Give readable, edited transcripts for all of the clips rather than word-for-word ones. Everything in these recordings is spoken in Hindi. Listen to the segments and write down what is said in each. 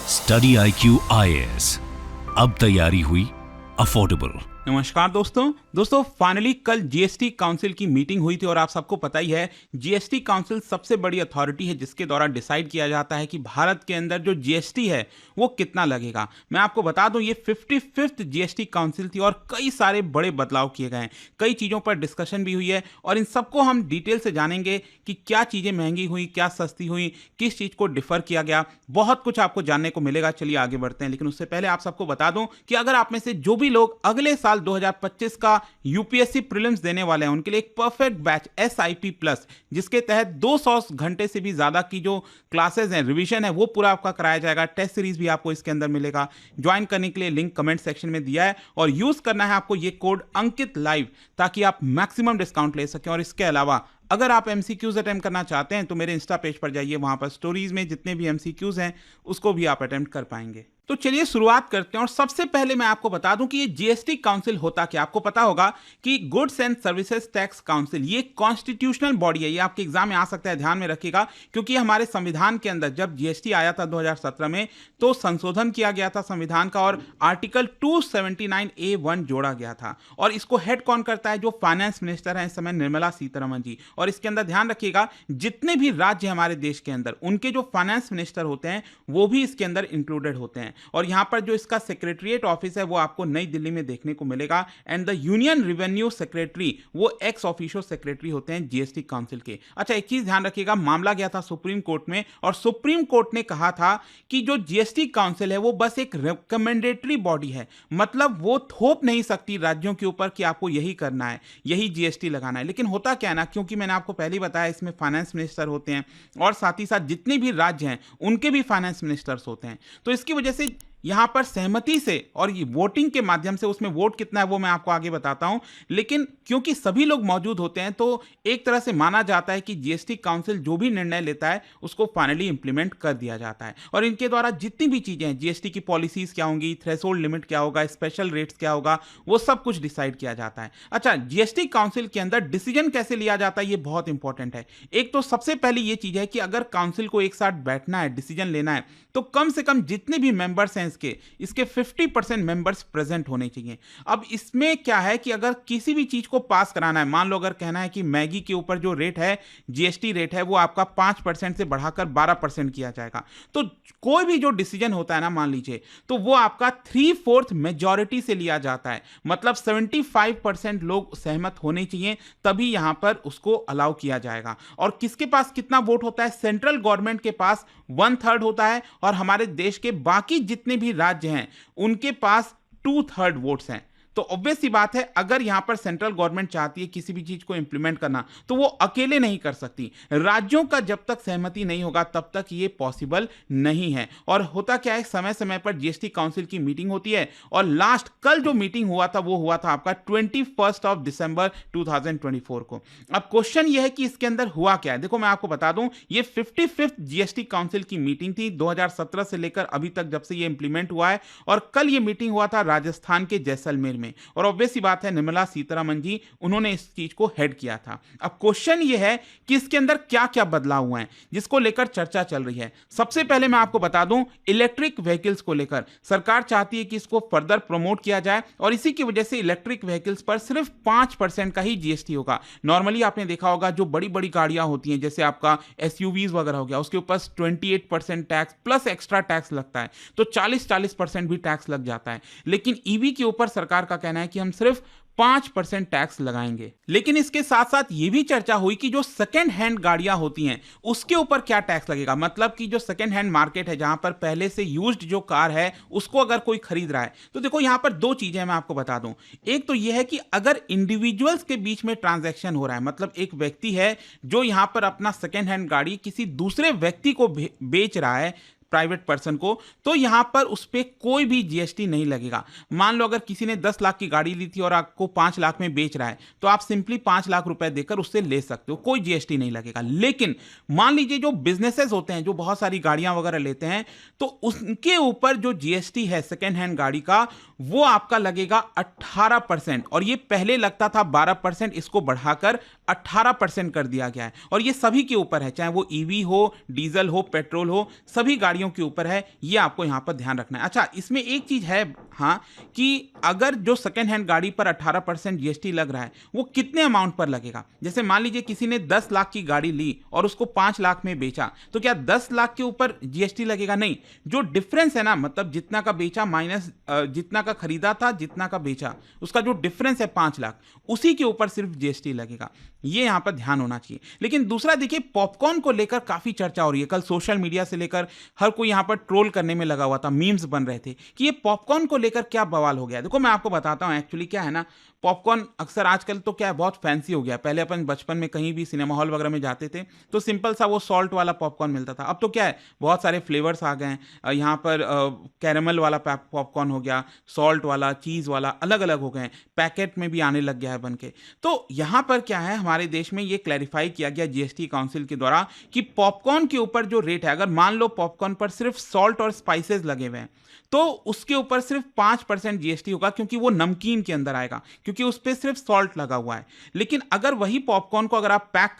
स्टडी IQ IAS, अब तैयारी हुई अफोर्डेबल। नमस्कार दोस्तों फाइनली कल जीएसटी काउंसिल की मीटिंग हुई थी और आप सबको पता ही है जीएसटी काउंसिल सबसे बड़ी अथॉरिटी है जिसके द्वारा डिसाइड किया जाता है कि भारत के अंदर जो जीएसटी है वो कितना लगेगा। मैं आपको बता दूं ये 55th जीएसटी काउंसिल थी और कई सारे बड़े बदलाव किए गए हैं, कई चीज़ों पर डिस्कशन भी हुई है और इन सबको हम डिटेल से जानेंगे कि क्या चीज़ें महंगी हुई, क्या सस्ती हुई, किस चीज़ को डिफर किया गया, बहुत कुछ आपको जानने को मिलेगा। चलिए आगे बढ़ते हैं, लेकिन उससे पहले आप सबको बता दूं कि अगर आप में से जो भी लोग अगले साल 2025 का यूपीएससी प्रीलिम्स देने वाले हैं उनके लिए एक परफेक्ट बैच SIP प्लस, जिसके तहत 200 घंटे से भी ज्यादा की जो क्लासेस हैं, रिवीजन है, वो पूरा आपका कराया जाएगा। टेस्ट सीरीज भी आपको इसके अंदर मिलेगा। ज्वाइन करने के लिए लिंक कमेंट सेक्शन में दिया है और यूज करना है आपको ये कोड अंकित लाइव ताकि आप मैक्सिमम डिस्काउंट ले सकें। और इसके अलावा अगर आप MCQs अटेम्प्ट करना चाहते हैं तो मेरे इंस्टा पेज पर जाइए, वहां पर स्टोरीज में जितने भी MCQs हैं उसको भी आप अटेम्प्ट कर पाएंगे। तो चलिए शुरुआत करते हैं और सबसे पहले मैं आपको बता दूं कि ये जीएसटी काउंसिल होता क्या। आपको पता होगा कि goods and services tax council ये कॉन्स्टिट्यूशनल बॉडी है। ये आपके एग्जाम में आ सकता है, ध्यान में रखिएगा, क्योंकि हमारे संविधान के अंदर जब जीएसटी आया था 2017 में तो संशोधन किया गया था संविधान का और आर्टिकल 279A1 जोड़ा गया था। और इसको हेड कौन करता है? जो फाइनेंस मिनिस्टर है इस समय, निर्मला सीतारमण जी। और इसके अंदर ध्यान रखिएगा जितने भी राज्य हमारे देश के अंदर उनके जो फाइनेंस मिनिस्टर होते हैं वो भी इसके अंदर इंक्लूडेड होते हैं। और यहां पर जो इसका सेक्रेटरीट ऑफिस है वो आपको नई दिल्ली में देखने को मिलेगा। And the union revenue secretary वो एक्स ऑफिशियो सेक्रेटरी होते हैं जीएसटी काउंसिल के। अच्छा, एक चीज ध्यान रखिएगा, मामला गया था सुप्रीम कोर्ट में और सुप्रीम कोर्ट ने कहा था कि जो जीएसटी काउंसिल है वो बस एक रिकमेंडेटरी बॉडी है, मतलब वो थोप नहीं सकती राज्यों के ऊपर कि आपको यही करना है, यही जीएसटी लगाना है। लेकिन होता क्या है ना, क्योंकि मैंने आपको पहले ही बताया इसमें फाइनेंस मिनिस्टर होते हैं और साथ ही साथ जितने भी राज्य हैं उनके भी फाइनेंस मिनिस्टर्स होते हैं, तो इसकी वजह से यहां पर सहमति से और ये वोटिंग के माध्यम से, उसमें वोट कितना है वो मैं आपको आगे बताता हूं, लेकिन क्योंकि सभी लोग मौजूद होते हैं तो एक तरह से माना जाता है कि जीएसटी काउंसिल जो भी निर्णय लेता है उसको फाइनली इंप्लीमेंट कर दिया जाता है। और इनके द्वारा जितनी भी चीजें हैं, जीएसटी की पॉलिसीज क्या होंगी, थ्रेशोल्ड लिमिट क्या होगा, स्पेशल रेट्स क्या होगा, वो सब कुछ डिसाइड किया जाता है। अच्छा, जीएसटी काउंसिल के अंदर डिसीजन कैसे लिया जाता है ये बहुत इंपॉर्टेंट है। एक तो सबसे पहली ये चीज है कि अगर काउंसिल को एक साथ बैठना है, डिसीजन लेना है, तो कम से कम जितने भी मेंबर्स हैं इसके 50% मेंबर्स प्रेजेंट होने चाहिए। अब इसमें क्या है कि अगर किसी भी चीज को पास कराना है, मान लो अगर कहना है कि मैगी के ऊपर जो रेट है, जीएसटी रेट है, वो आपका 5% से बढ़ाकर 12% किया जाएगा, तो कोई भी जो डिसीजन होता है ना, मान लीजिए, तो वो आपका 3/4 मेजॉरिटी से लिया जाता है, मतलब 75% लोग सहमत होने चाहिए, तभी यहां पर उसको अलाउ किया जाएगा। और किसके पास कितना वोट होता है? सेंट्रल गवर्नमेंट के पास 1/3 होता है और हमारे देश के बाकी जितने भी राज्य हैं उनके पास 2/3 वोट्स हैं। तो ऑब्वियस सी बात है, अगर यहां पर सेंट्रल गवर्नमेंट चाहती है किसी भी चीज को इंप्लीमेंट करना तो वो अकेले नहीं कर सकती। राज्यों का जब तक सहमति नहीं होगा तब तक ये पॉसिबल नहीं है। और होता क्या है, समय समय पर जीएसटी काउंसिल की मीटिंग होती है और लास्ट कल जो मीटिंग हुआ था वो हुआ था आपका 21 दिसंबर 2024 को। अब क्वेश्चन ये है कि इसके अंदर हुआ क्या है। देखो मैं आपको बता दूं, ये 55th जीएसटी काउंसिल की मीटिंग थी 2017 से लेकर अभी तक, जब से ये इंप्लीमेंट हुआ है। और कल ये मीटिंग हुआ था राजस्थान के जैसलमेर में। और ऑब्वियस सी बात है, निर्मला सीतारमण जी उन्होंने इस चीज को हेड किया था। अब क्वेश्चन ये है कि इसके अंदर क्या क्या बदलाव हुए हैं जिसको लेकर चर्चा चल रही है। सबसे पहले मैं आपको बता दूं, इलेक्ट्रिक व्हीकल्स को लेकर सरकार चाहती है कि इसको फर्दर प्रमोट किया जाए और इसी की वजह से इलेक्ट्रिक व्हीकल्स पर सिर्फ 5% का ही जीएसटी होगा। नॉर्मली आपने देखा होगा जो बड़ी बड़ी गाड़ियां होती हैं, जैसे आपका SUVs वगैरह हो गया, उसके ऊपर 28% टैक्स प्लस एक्स्ट्रा टैक्स लगता है, तो 40% भी टैक्स लग जाता है। लेकिन ईवी के ऊपर सरकार का कहना है कि हम सिर्फ 5% टैक्स लगाएंगे। लेकिन इसके साथ साथ ये भी चर्चा हुई कि जो सेकेंड हैंड गाड़ियां होती हैं उसके ऊपर क्या टैक्स लगेगा, मतलब कि जो सेकेंड हैंड मार्केट है जहां पर पहले से यूज्ड जो कार है उसको अगर कोई खरीद रहा है, तो देखो यहां पर दो चीजें मैं आपको बता दूं। एक तो यह है कि अगर इंडिविजुअल्स के बीच में ट्रांजैक्शन हो रहा है, मतलब एक व्यक्ति है जो यहां पर अपना सेकेंड हैंड गाड़ी किसी दूसरे व्यक्ति को बेच रहा है, प्राइवेट पर्सन को, तो यहां पर उस पर कोई भी जीएसटी नहीं लगेगा। मान लो अगर किसी ने 10 लाख की गाड़ी ली थी और आपको 5 लाख में बेच रहा है, तो आप सिंपली 5 लाख रुपए देकर उससे ले सकते हो, कोई जीएसटी नहीं लगेगा। लेकिन मान लीजिए जो बिजनेसेस होते हैं, जो बहुत सारी गाड़ियां वगैरह लेते हैं, तो उनके ऊपर जो जीएसटी है सेकेंड हैंड गाड़ी का, वो आपका लगेगा 18%। और ये पहले लगता था 12%, इसको बढ़ाकर 18% कर दिया गया है। और ये सभी के ऊपर है, चाहे वो ईवी हो, डीजल हो, पेट्रोल हो, सभी गाड़ी गाड़ियों के ऊपर है, ये आपको यहाँ पर ध्यान रखना है। अच्छा, इसमें एक चीज है हाँ, कि अगर जो सेकेंड हैंड गाड़ी पर 18% जीएसटी लग रहा है, वो कितने अमाउंट पर लगेगा। जैसे मान लीजिए किसी ने 10 लाख की गाड़ी ली और उसको 5 लाख में बेचा, तो क्या 10 लाख के ऊपर जीएसटी लगेगा? नहीं, जो डिफरेंस है ना, मतलब जितना का बेचा माइनस जितना का खरीदा था, जितना का बेचा, उसका जो डिफरेंस है 5 लाख, उसी के ऊपर सिर्फ जीएसटी लगेगा। ये यहां पर ध्यान होना चाहिए। लेकिन दूसरा देखिए, पॉपकॉर्न को लेकर काफी चर्चा हो रही है। कल सोशल मीडिया से लेकर हर कोई यहां पर ट्रोल करने में लगा हुआ था, मीम्स बन रहे थे कि ये पॉपकॉर्न को लेकर क्या बवाल हो गया। देखो मैं आपको बताता हूं, एक्चुअली क्या है ना, पॉपकॉर्न अक्सर आजकल तो क्या है, बहुत फैंसी हो गया। पहले अपन बचपन में कहीं भी सिनेमा हॉल वगैरह में जाते थे तो सिंपल सा वो सॉल्ट वाला पॉपकॉर्न मिलता था। अब तो क्या है, बहुत सारे फ्लेवर्स आ गए हैं। यहाँ पर कैरेमल वाला पॉपकॉर्न हो गया, सॉल्ट वाला, चीज़ वाला, अलग अलग हो गए हैं, पैकेट में भी आने लग गया है बन के। तो यहाँ पर क्या है, हमारे देश में ये क्लैरिफाई किया गया जीएसटी काउंसिल के द्वारा कि पॉपकॉर्न के ऊपर जो रेट है, अगर मान लो पॉपकॉर्न पर सिर्फ सॉल्ट और स्पाइसेस लगे हुए हैं, तो उसके ऊपर सिर्फ 5% जीएसटी होगा, क्योंकि वो नमकीन के अंदर आएगा, क्योंकि उस पर सिर्फ सॉल्ट लगा हुआ है। लेकिन अगर वही पॉपकॉर्न को अगर आप पैक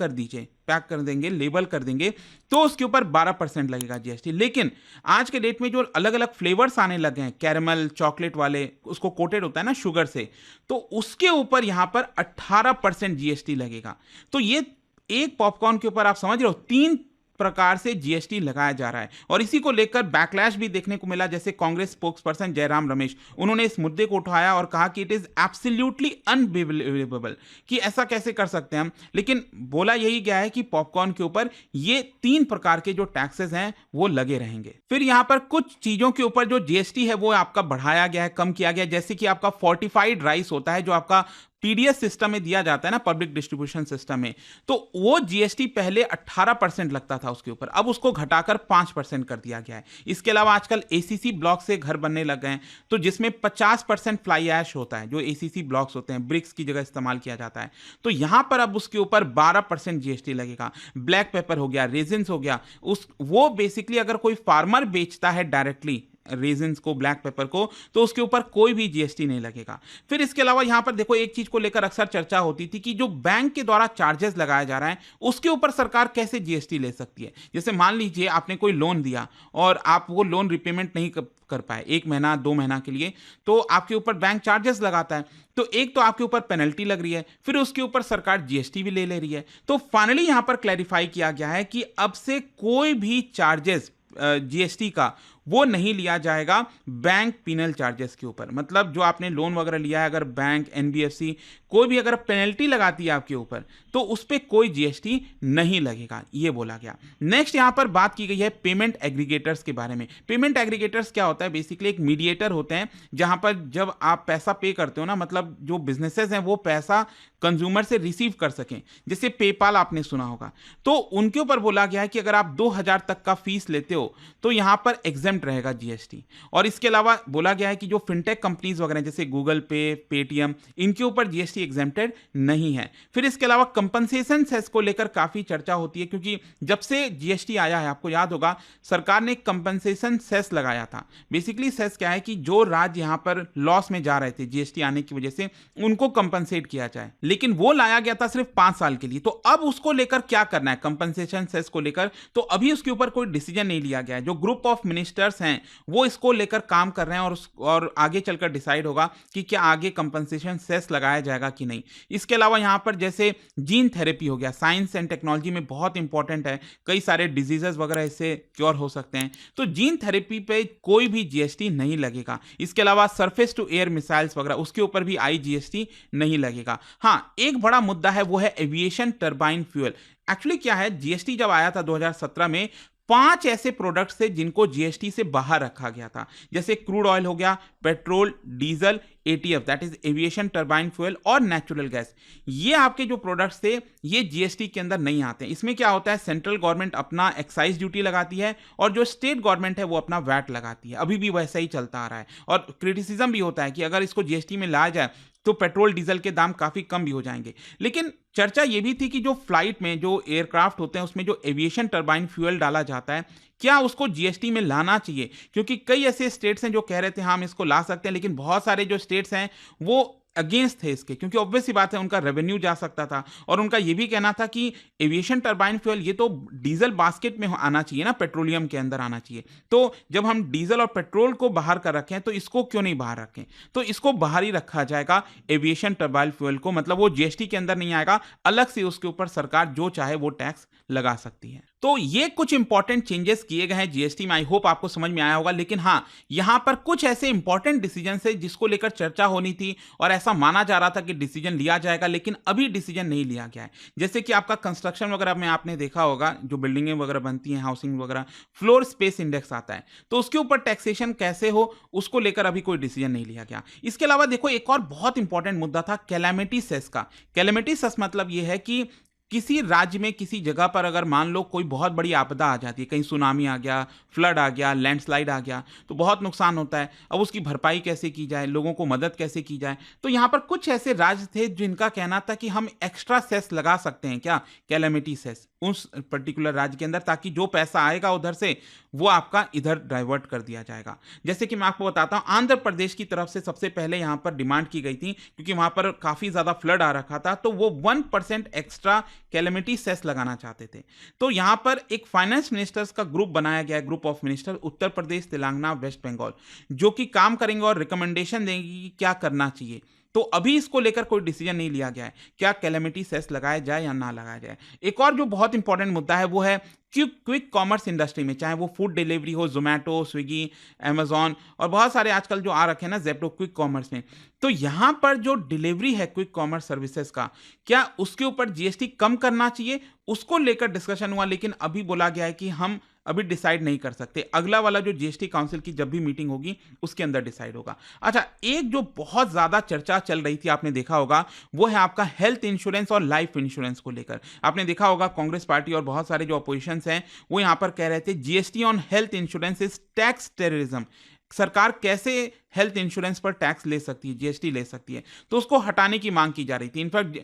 कर देंगे, लेबल कर देंगे, तो उसके ऊपर 12% लगेगा जीएसटी। लेकिन आज के डेट में जो अलग अलग फ्लेवर्स आने लगे हैं, कैरेमल, चॉकलेट वाले, उसको कोटेड होता है ना शुगर से, तो उसके ऊपर यहां पर 18% जीएसटी लगेगा। तो ये एक पॉपकॉर्न के ऊपर आप समझ रहे हो, 3 प्रकार से जीएसटी लगाया जा रहा है। और इसी को लेकर बैकलैश भी देखने को मिला। जैसे कांग्रेस स्पोक्सपर्सन जयराम रमेश, उन्होंने इस मुद्दे को उठाया और कहा कि इट इज एब्सोल्युटली अनबिलीवेबल, कि ऐसा कैसे कर सकते हैं हम। लेकिन बोला यही गया है कि पॉपकॉर्न के ऊपर ये 3 प्रकार के जो टैक्सेस हैं वो लगे रहेंगे। फिर यहां पर कुछ चीजों के ऊपर जो जीएसटी है वो आपका बढ़ाया गया है, कम किया गया। जैसे कि आपका फोर्टिफाइड राइस होता है, जो आपका पीडीएस सिस्टम में दिया जाता है ना, पब्लिक डिस्ट्रीब्यूशन सिस्टम में, तो वो जीएसटी पहले 18% लगता था उसके ऊपर, अब उसको घटाकर 5% कर दिया गया है। इसके अलावा आजकल एसीसी ब्लॉक से घर बनने लग गए हैं, तो जिसमें 50% फ्लाई ऐश होता है, जो एसीसी ब्लॉक्स होते हैं, ब्रिक्स की जगह इस्तेमाल किया जाता है, तो यहां पर अब उसके ऊपर 12% जीएसटी लगेगा। ब्लैक पेपर हो गया, रेजिन्स हो गया, वो बेसिकली अगर कोई फार्मर बेचता है डायरेक्टली रेजिन्स को, ब्लैक पेपर को, तो उसके ऊपर कोई भी जीएसटी नहीं लगेगा। फिर इसके अलावा यहां पर देखो, एक चीज को लेकर अक्सर चर्चा होती थी कि जो बैंक के द्वारा चार्जेस लगाया जा रहा है, उसके ऊपर सरकार कैसे जीएसटी ले सकती है। जैसे मान लीजिए आपने कोई लोन दिया और आप वो लोन रिपेमेंट नहीं कर पाए 1 महीना 2 महीना के लिए, तो आपके ऊपर बैंक चार्जेस लगाता है। तो एक तो आपके ऊपर पेनल्टी लग रही है, फिर उसके ऊपर सरकार जीएसटी भी ले रही है। तो फाइनली यहां पर क्लैरिफाई किया गया है कि अब से कोई भी चार्जेस जीएसटी का वो नहीं लिया जाएगा बैंक पिनल चार्जेस के ऊपर। मतलब जो आपने लोन वगैरह लिया है, अगर बैंक, एनबीएफसी कोई भी अगर पेनल्टी लगाती है आपके ऊपर, तो उस पर कोई जीएसटी नहीं लगेगा, ये बोला गया। नेक्स्ट यहां पर बात की गई है पेमेंट एग्रीगेटर्स के बारे में। पेमेंट एग्रीगेटर्स क्या होता है, बेसिकली एक मीडिएटर होते हैं, जहां पर जब आप पैसा पे करते हो ना, मतलब जो बिजनेसेस हैं वो पैसा कंज्यूमर से रिसीव कर सकें, जैसे पेपाल आपने सुना होगा, तो उनके ऊपर बोला गया है कि अगर आप 2000 तक का फीस लेते हो तो यहां पर एग्जेम्प्ट रहेगा जीएसटी। और इसके अलावा बोला गया है कि जो फिनटेक कंपनीज वगैरह जैसे गूगल पे, पेटीएम, इनके ऊपर जीएसटी एग्जेम्प्टेड नहीं है। फिर इसके अलावा कंपनसेशन सेस को लेकर काफी चर्चा होती है, क्योंकि जब से जीएसटी आया है, आपको याद होगा, सरकार ने कंपनसेशन सेस लगाया था। बेसिकली सेस क्या है कि जो राज्य यहां पर लॉस में जा रहे थे जीएसटी आने की वजह से, उनको कंपनसेट किया जाए, लेकिन वो लाया गया था सिर्फ 5 साल के लिए। तो अब उसको लेकर क्या करना है कंपनसेशन सेस को लेकर, तो अभी उसके ऊपर कोई डिसीजन नहीं लिया गया है। जो ग्रुप ऑफ मिनिस्टर्स हैं वो इसको लेकर काम कर रहे हैं, और आगे चलकर डिसाइड होगा कि क्या आगे कंपनसेशन सेस लगाया जाएगा कि नहीं। इसके अलावा यहां पर जैसे जीन थेरेपी हो गया, साइंस एंड टेक्नोलॉजी में बहुत इंपॉर्टेंट है, कई सारे डिजीजेस वगैरह इससे क्योर हो सकते हैं, तो जीन थेरेपी पे कोई भी जीएसटी नहीं लगेगा। इसके अलावा सरफेस टू एयर मिसाइल्स वगैरह, उसके ऊपर भी जीएसटी नहीं लगेगा। हां, एक बड़ा मुद्दा है, वो है एविएशन टर्बाइन फ्यूल। एक्चुअली क्या है, जीएसटी जब आया था 2017 में, 5 ऐसे प्रोडक्ट्स थे जिनको जीएसटी से बाहर रखा गया था, जैसे क्रूड ऑयल हो गया, petrol, diesel, ETF that is aviation turbine fuel, और नेचुरल गैस। ये आपके जो प्रोडक्ट्स थे ये जीएसटी के अंदर नहीं आते। इसमें क्या होता है, सेंट्रल गवर्नमेंट अपना एक्साइज ड्यूटी लगाती है और जो स्टेट गवर्नमेंट है वो अपना वैट लगाती है। अभी भी वैसा ही चलता आ रहा है, और क्रिटिसिज्म भी होता है कि अगर इसको जीएसटी में लाया जाए तो पेट्रोल डीजल के दाम काफी कम भी हो जाएंगे। लेकिन चर्चा यह भी थी कि जो फ्लाइट में जो एयरक्राफ्ट होते हैं उसमें जो एविएशन टर्बाइन फ्यूल डाला जाता है, क्या उसको जीएसटी में लाना चाहिए, क्योंकि कई ऐसे स्टेट्स हैं जो कह रहे थे हाँ हम इसको ला सकते हैं, लेकिन बहुत सारे जो स्टेट्स हैं वो अगेंस्ट थे इसके, क्योंकि ऑब्वियस सी बात है उनका रेवेन्यू जा सकता था। और उनका ये भी कहना था कि एविएशन टरबाइन फ्यूल ये तो डीजल बास्केट में आना चाहिए ना, पेट्रोलियम के अंदर आना चाहिए। तो जब हम डीजल और पेट्रोल को बाहर कर रखें तो इसको क्यों नहीं बाहर रखें, तो इसको बाहर ही रखा जाएगा एविएशन टरबाइन फ्यूल को, मतलब वो जीएसटी के अंदर नहीं आएगा, अलग से उसके ऊपर सरकार जो चाहे वो टैक्स लगा सकती है। तो ये कुछ इंपॉर्टेंट चेंजेस किए गए हैं जीएसटी में, आई होप आपको समझ में आया होगा। लेकिन हाँ, यहां पर कुछ ऐसे इंपॉर्टेंट डिसीजन है जिसको लेकर चर्चा होनी थी और ऐसा माना जा रहा था कि डिसीजन लिया जाएगा, लेकिन अभी डिसीजन नहीं लिया गया है। जैसे कि आपका कंस्ट्रक्शन वगैरह में आपने देखा होगा, जो बिल्डिंगें वगैरह बनती हैं, हाउसिंग वगैरह, फ्लोर स्पेस इंडेक्स आता है, तो उसके ऊपर टैक्सेशन कैसे हो उसको लेकर अभी कोई डिसीजन नहीं लिया गया। इसके अलावा देखो, एक और बहुत इंपॉर्टेंट मुद्दा था कैलेमिटी सेस का। कैलेमिटी सेस मतलब यह है कि किसी राज्य में किसी जगह पर अगर मान लो कोई बहुत बड़ी आपदा आ जाती है, कहीं सुनामी आ गया, फ्लड आ गया, लैंडस्लाइड आ गया, तो बहुत नुकसान होता है। अब उसकी भरपाई कैसे की जाए, लोगों को मदद कैसे की जाए, तो यहाँ पर कुछ ऐसे राज्य थे जिनका कहना था कि हम एक्स्ट्रा सेस लगा सकते हैं, क्या, कैलेमिटी सेस उस पर्टिकुलर राज्य के अंदर, ताकि जो पैसा आएगा उधर से वो आपका इधर डाइवर्ट कर दिया जाएगा। जैसे कि मैं आपको बताता हूँ, आंध्र प्रदेश की तरफ से सबसे पहले यहाँ पर डिमांड की गई थी, क्योंकि वहाँ पर काफ़ी ज़्यादा फ्लड आ रखा था, तो वो 1% एक्स्ट्रा कैलेमिटी सेस लगाना चाहते थे। तो यहाँ पर एक फाइनेंस मिनिस्टर्स का ग्रुप बनाया गया, group of minister, Uttar Pradesh, Telangana, West Bengal, जो कि काम करेंगे और रिकमेंडेशन देंगे कि क्या करना चाहिए। तो अभी इसको लेकर कोई डिसीजन नहीं लिया गया है, क्या कैलेमिटी सेस लगाया जाए या ना लगाया जाए। एक और जो बहुत इंपॉर्टेंट मुद्दा है वो है क्विक कॉमर्स इंडस्ट्री में, चाहे वो फूड डिलीवरी हो, जोमेटो, स्विगी, अमेजॉन और बहुत सारे आजकल जो आ रखे हैं ना जेप्टो, क्विक कॉमर्स में, तो यहां पर जो डिलीवरी है क्विक कॉमर्स सर्विसेज का, क्या उसके ऊपर जीएसटी कम करना चाहिए, उसको लेकर डिस्कशन हुआ। लेकिन अभी बोला गया है कि हम अभी डिसाइड नहीं कर सकते, अगला वाला जो जीएसटी काउंसिल की जब भी मीटिंग होगी उसके अंदर डिसाइड होगा। अच्छा, एक जो बहुत ज्यादा चर्चा चल रही थी, आपने देखा होगा, वो है आपका हेल्थ इंश्योरेंस और लाइफ इंश्योरेंस को लेकर। आपने देखा होगा कांग्रेस पार्टी और बहुत सारे जो अपोजिशन हैं वो यहां पर कह रहे थे GST on health insurance is tax terrorism. सरकार कैसे हेल्थ इंश्योरेंस पर टैक्स ले सकती है, जीएसटी ले सकती है, तो उसको हटाने की मांग की जा रही थी। इनफैक्ट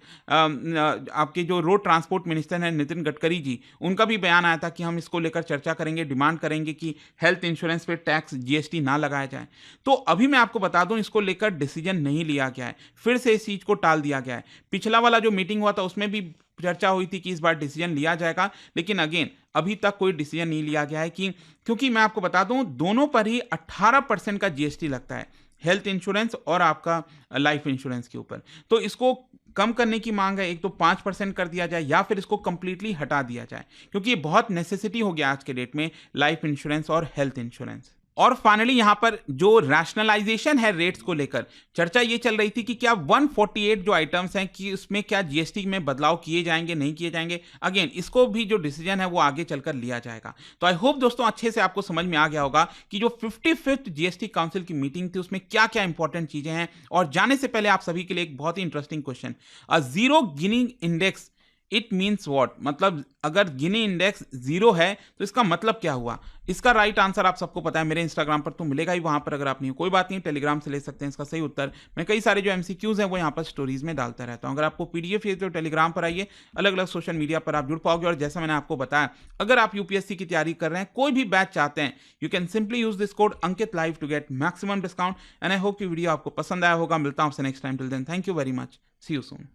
आपके जो रोड ट्रांसपोर्ट मिनिस्टर हैं नितिन गडकरी जी, उनका भी बयान आया था कि हम इसको लेकर चर्चा करेंगे, डिमांड करेंगे कि हेल्थ इंश्योरेंस पे टैक्स, जीएसटी ना लगाया जाए। तो अभी मैं आपको बता दूं, इसको लेकर डिसीजन नहीं लिया गया है, फिर से इस चीज को टाल दिया गया है। पिछला वाला जो मीटिंग हुआ था उसमें भी चर्चा हुई थी कि इस बार डिसीजन लिया जाएगा, लेकिन अगेन अभी तक कोई डिसीजन नहीं लिया गया है कि, क्योंकि मैं आपको बता दूं दोनों पर ही 18% का जीएसटी लगता है, हेल्थ इंश्योरेंस और आपका लाइफ इंश्योरेंस के ऊपर। तो इसको कम करने की मांग है, एक तो 5% कर दिया जाए या फिर इसको कंप्लीटली हटा दिया जाए, क्योंकि ये बहुत नेसेसिटी हो गया आज के डेट में, लाइफ इंश्योरेंस और हेल्थ इंश्योरेंस। और फाइनली यहां पर जो रैशनलाइजेशन है रेट्स को लेकर, चर्चा ये चल रही थी कि क्या 148 जो आइटम्स हैं कि उसमें क्या जीएसटी में बदलाव किए जाएंगे, नहीं किए जाएंगे। अगेन इसको भी जो डिसीजन है वो आगे चलकर लिया जाएगा। तो आई होप दोस्तों अच्छे से आपको समझ में आ गया होगा कि जो 55th जीएसटी काउंसिल की मीटिंग थी उसमें क्या क्या इंपॉर्टेंट चीजें हैं। और जाने से पहले आप सभी के लिए एक बहुत ही interesting question, a zero Gini index it means what, मतलब अगर गिनी इंडेक्स जीरो है तो इसका मतलब क्या हुआ। इसका राइट आंसर आप सबको पता है, मेरे इंस्टाग्राम पर तो मिलेगा ही, वहां पर अगर आप नहीं, कोई बात नहीं, टेलीग्राम से ले सकते हैं इसका सही उत्तर। मैं कई सारे जो एमसीक्यूज हैं वो यहाँ पर स्टोरीज में डालता रहता हूँ। अगर आपको पीडीएफ चाहिए तो टेलीग्राम पर आइए, अलग अलग सोशल मीडिया पर आप जुड़ पाओगे। और जैसा मैंने आपको बताया, अगर आप यूपीएससी की तैयारी कर रहे हैं, कोई भी बैच चाहते हैं, you can simply use this code Ankit live to get maximum discount. And I hope कि वीडियो आपको पसंद आया होगा। मिलता हूं आपसे next time, till then thank you very much, see you soon.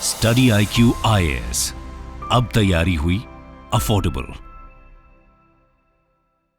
Study IQ IAS, अब तैयारी हुई अफोर्डेबल।